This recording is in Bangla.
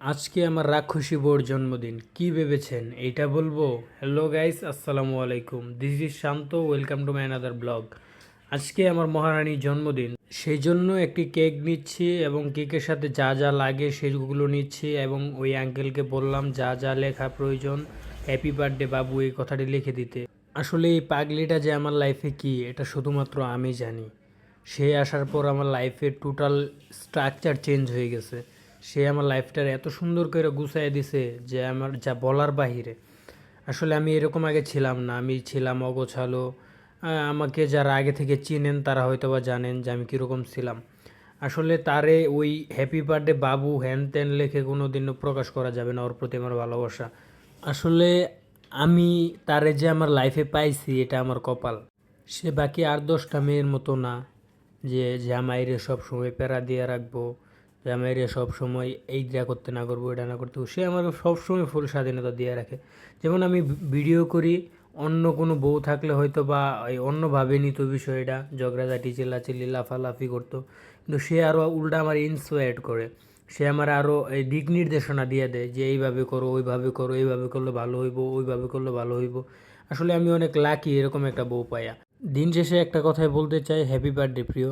আজকে আমার রাক্ষসী বউর জন্মদিন কি ভেবেছেন এইটা বলবো? হ্যালো গাইস, আসসালামু আলাইকুম, this is Shanto, welcome to my another blog. আজকে আমার মহারানীর জন্মদিন, সেই জন্য একটি কেক নিচ্ছি এবং কেকের সাথে যা যা লাগে সেগুলো নিচ্ছি এবং ওই আঙ্কেলকে বললাম যা যা লেখা প্রয়োজন হ্যাপি বার্থডে বাবু এই কথাটি লিখে দিতে। আসলে এই পাগলিটা যে আমার লাইফে কি এটা শুধুমাত্র আমি জানি। সে আসার পর আমার লাইফের টোটাল স্ট্রাকচার চেঞ্জ হয়ে গেছে। সে আমার লাইফটার এত সুন্দর করে গুছাই দিছে যে আমার যা বলার বাহিরে। আসলে আমি এরকম আগে ছিলাম না, আমি ছিলাম অগোছালো। আমাকে যারা আগে থেকে চিনেন তারা হয়তো বা জানেন যে আমি কীরকম ছিলাম। আসলে তারে ওই হ্যাপি বার্থডে বাবু হ্যান ত্যান লেখে কোনো দিনও প্রকাশ করা যাবে না ওর প্রতি আমার ভালোবাসা। আসলে আমি তারে যে আমার লাইফে পাইছি এটা আমার কপাল। সে বাকি আর 10টা মেয়ের মতো না যে জামাইরে সব সময় প্যারা দিয়ে রাখবো, জামাইরে সব সময় এইটা করতে না করবো, এটা না করতে। সে আমার সব সময় ফুল স্বাধীনতা দিয়ে রাখে। যেমন আমি ভিডিও করি, অন্য কোনো বউ থাকলে হয়তো বা অন্যভাবে নিত বিষয়টা, ঝগড়াঝাটি চিল্লাচিল্লি লাফালাফি করতো, কিন্তু সে আরও উল্টা আমার ইন্সপায়ার্ড করে। সে আমার আরও এই দিক নির্দেশনা দিয়ে দেয় যে এইভাবে করো, ওইভাবে করো, এইভাবে করলে ভালো হইব, ওইভাবে করলে ভালো হইব। আসলে আমি অনেক লাকি এরকম একটা বউ পাইয়া। দিন শেষে একটা কথাই বলতে চাই, হ্যাপি বার্থডে প্রিয়।